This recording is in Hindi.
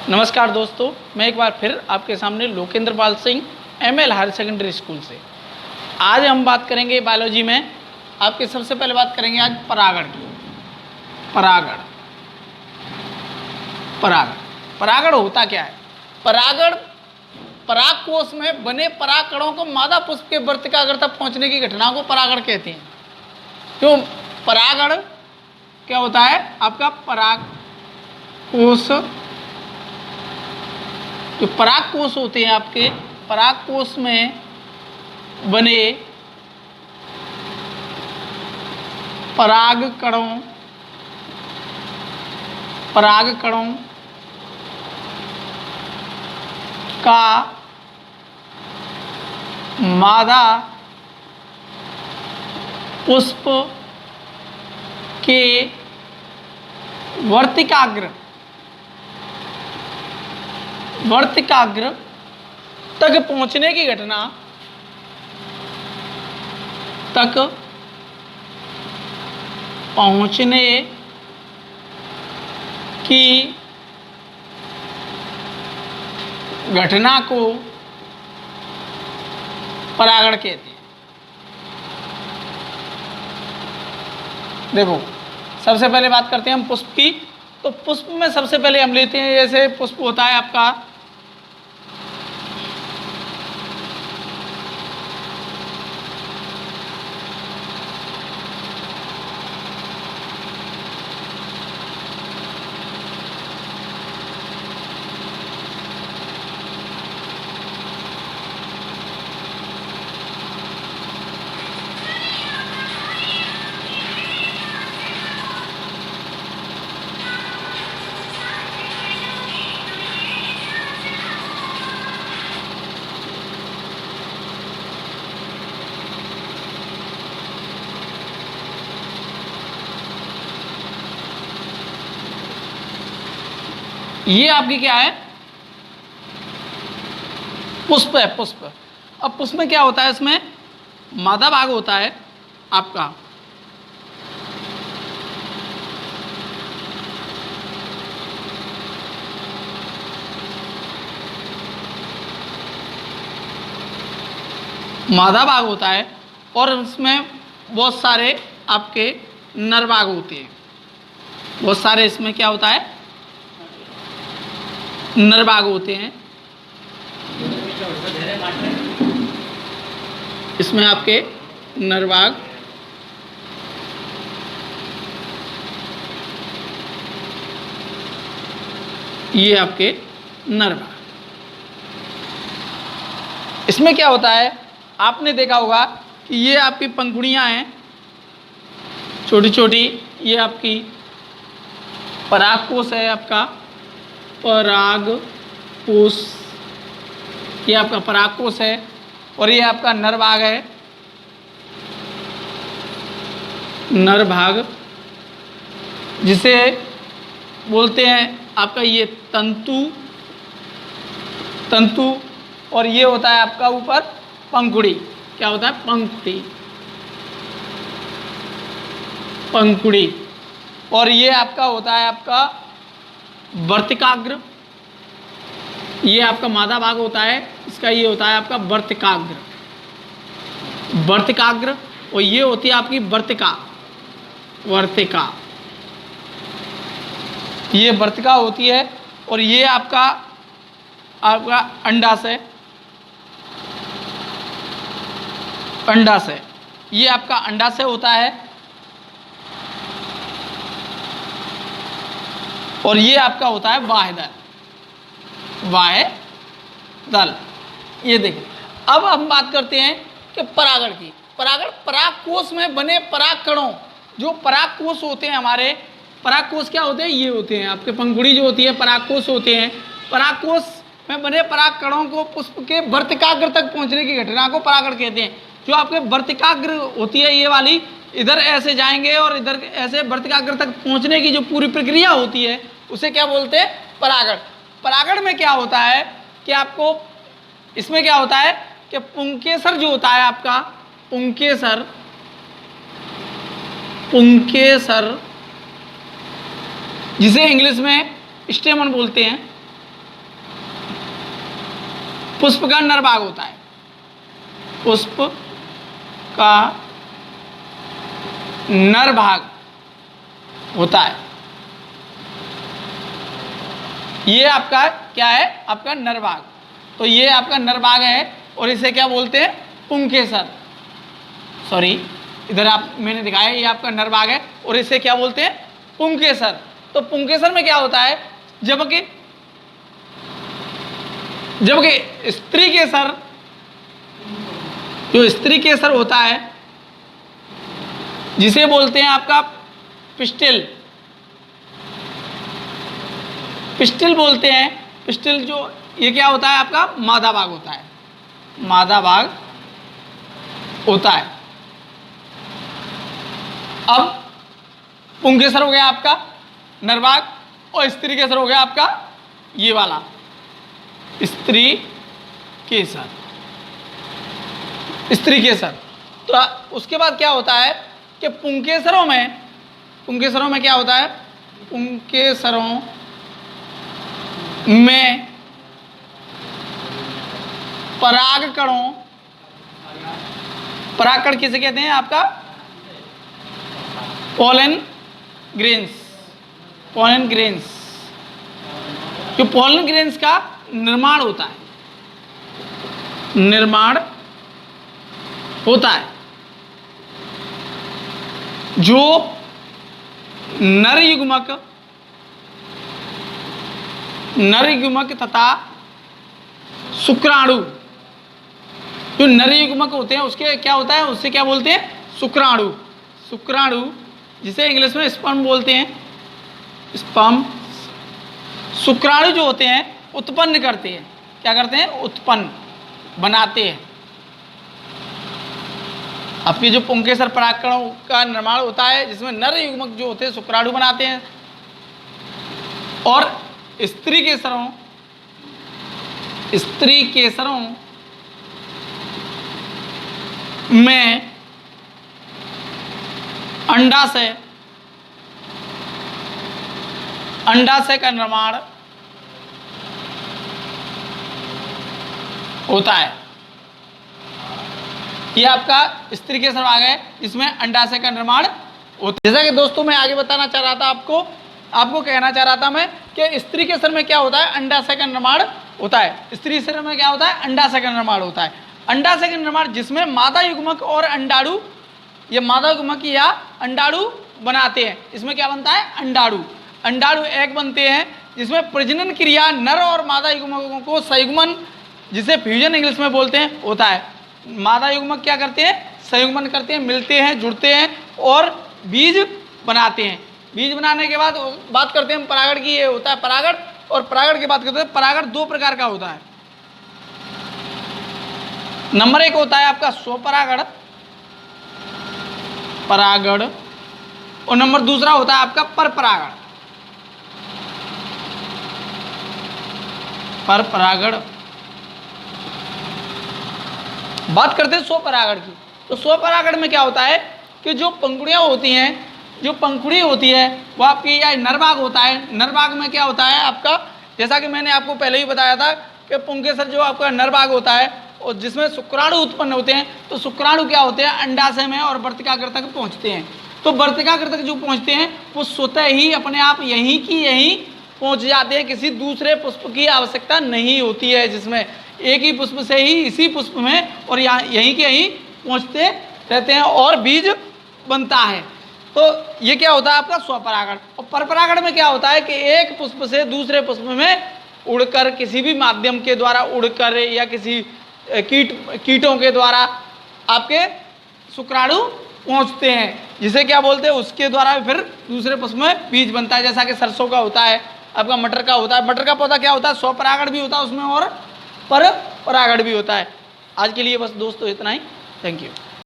नमस्कार दोस्तों, मैं एक बार फिर आपके सामने Lokendra Pal Singh ML higher secondary school से। आज हम बात करेंगे बायोलॉजी में। आपके सबसे पहले बात करेंगे आज परागण की। परागण परागण परागण होता क्या है? परागण परागकोश में बने परागकणों को मादा पुष्प के वर्तिकाग्र तक पहुंचने की घटना को परागण कहते हैं। क्यों? परागण क्या होता है? आपका परागकोश, जो परागकोश होते हैं आपके परागकोश में बने परागकणों का मादा पुष्प के वर्तिकाग्र तक पहुंचने की घटना को परागण कहते हैं। देखो, सबसे पहले बात करते हैं हम पुष्प की। तो पुष्प में सबसे पहले हम लेते हैं, जैसे पुष्प होता है आपका ये आपकी क्या है? पुष्प है, पुष्प। अब पुष्प में क्या होता है? इसमें मादा भाग होता है आपका, मादा भाग होता है और इसमें बहुत सारे आपके नर भाग होते हैं। बहुत सारे इसमें क्या होता है? नर भाग होते हैं। इसमें आपके नर भाग, ये आपके नर भाग। इसमें क्या होता है? आपने देखा होगा कि ये आपकी पंखुड़ियां हैं छोटी छोटी। ये आपकी परागकोश है, आपका परागकोश, ये आपका परागकोश है और ये आपका नर भाग है। नर भाग जिसे बोलते हैं आपका ये तंतु और ये होता है आपका ऊपर पंखुड़ी। क्या होता है? पंखुड़ी। और ये आपका होता है आपका वर्तिकाग्र। ये आपका मादा भाग होता है, इसका ये होता है आपका वर्तिकाग्र और ये होती है आपकी वर्तिका। ये वर्तिका होती है और ये आपका अंडाशय। ये आपका अंडाशय होता है और ये आपका होता है बाह्यदल। ये देखिए, अब हम बात करते हैं कि परागण की। परागण परागकोश में बने परागकणों, जो परागकोश होते हैं हमारे, परागकोश क्या होते हैं? ये होते हैं आपके पंखुड़ी जो होती है, परागकोश होते हैं। परागकोश में बने परागकणों को पुष्प के वर्तिकाग्र तक पहुंचने की घटना को परागण कहते हैं। जो आपके वर्तिकाग्र होती है, ये वाली इधर ऐसे जाएंगे और इधर ऐसे वर्तिकाग्र तक पहुंचने की जो पूरी प्रक्रिया होती है उसे क्या बोलते हैं? परागण। परागण में क्या होता है कि आपको इसमें क्या होता है कि पुंकेसर जो होता है आपका, पुंकेसर जिसे इंग्लिश में स्टेमन बोलते हैं, पुष्प का नर भाग होता है, पुष्प का नर भाग होता है। ये आपका क्या है, आपका नर भाग। तो ये आपका नर भाग है और इसे क्या बोलते हैं, पुंकेसर। सॉरी, इधर आप मैंने दिखाया ये आपका नर भाग है और इसे क्या बोलते हैं, पुंकेसर। तो पुंकेसर में क्या होता है, जबकि स्त्री केसर, जो स्त्री केसर होता है जिसे बोलते हैं आपका पिस्टिल, पिस्टिल बोलते हैं। पिस्टिल जो ये क्या होता है, आपका मादा भाग होता है, मादा भाग होता है। अब पुंकेसर हो गया आपका नर भाग और स्त्री केसर हो गया आपका ये वाला स्त्री केसर, स्त्री केसर। तो उसके बाद क्या होता है कि पुंकेसरों में क्या होता है, पुंकेसरों में परागकणों, परागकण किसे कहते हैं, आपका पोलन ग्रेन्स, पोलन ग्रेन्स। जो पोलन ग्रेन्स का निर्माण होता है, निर्माण होता है, जो नर युग्मक तथा शुक्राणु, जो नर युग्मक होते हैं उसके क्या होता है, उससे क्या बोलते हैं, शुक्राणु। शुक्राणु जिसे इंग्लिश में स्पर्म बोलते हैं, स्पर्म। शुक्राणु जो होते हैं उत्पन्न करते हैं, क्या करते हैं, उत्पन्न बनाते हैं। आपके जो पुंकेसर परागकणों का निर्माण होता है जिसमें नर युग्मक जो होते हैं शुक्राणु बनाते हैं, और स्त्री केसरों में अंडाशय का निर्माण होता है। ये आपका स्त्री केसर भाग है जिसमें अंडाशय का निर्माण होता है। जैसा कि दोस्तों मैं आगे बताना चाह रहा था, आपको कहना चाह रहा था मैं कि स्त्री केसर में क्या होता है, अंडाशय का निर्माण होता है। स्त्री केसर में क्या होता है, अंडाशय का निर्माण होता है। अंडाशय का निर्माण जिसमें मादा युग्मक और अंडाणु, ये मादा युग्मक या अंडाणु बनाते हैं। इसमें क्या बनता है, अंडाणु एक बनते हैं जिसमें प्रजनन क्रिया नर और मादा युग्मकों को संयुग्मन, जिसे फ्यूजन इंग्लिश में बोलते हैं, होता है। मादा युग्मक क्या करते हैं, संयुग्मन करते हैं, मिलते हैं, जुड़ते हैं और बीज बनाते हैं। बीज बनाने के बाद बात करते हैं परागण की, ये होता है परागण। और परागण की बात करते हैं, परागण दो प्रकार का होता है। नंबर एक होता है आपका स्वपरागण, और नंबर दूसरा होता है आपका परपरागण। बात करते हैं स्वपरागण की। तो स्वपरागण में क्या होता है कि जो पंखुड़ियाँ होती हैं, जो पंखुड़ी होती है वो आपकी या नरभाग होता है। नरभाग में क्या होता है आपका, जैसा कि मैंने आपको पहले ही बताया था कि पुंकेसर जो आपका नरभाग होता है और जिसमें शुक्राणु उत्पन्न होते हैं, तो शुक्राणु क्या होते हैं, अंडाशय में और वर्तिकाग्र तक पहुँचते हैं। तो वर्तिकाग्र तक जो पहुँचते हैं वो स्वतः ही अपने आप यहीं की यहीं पहुँच जाते हैं, किसी दूसरे पुष्प की आवश्यकता नहीं होती है, जिसमें एक ही पुष्प से ही इसी पुष्प में और यहाँ यहीं के यहीं पहुँचते रहते हैं और बीज बनता है। तो ये क्या होता है आपका स्वपरागण। और परपरागण में क्या होता है कि एक पुष्प से दूसरे पुष्प में उड़कर, किसी भी माध्यम के द्वारा उड़कर या किसी कीटों के द्वारा आपके शुक्राणु पहुँचते हैं, जिसे क्या बोलते हैं, उसके द्वारा फिर दूसरे पुष्प में बीज बनता है। जैसा कि सरसों का होता है, आपका मटर का होता है। मटर का पौधा क्या होता है, स्वपरागण भी होता है उसमें और परपरागण भी होता है। आज के लिए बस दोस्तों इतना ही। Thank you.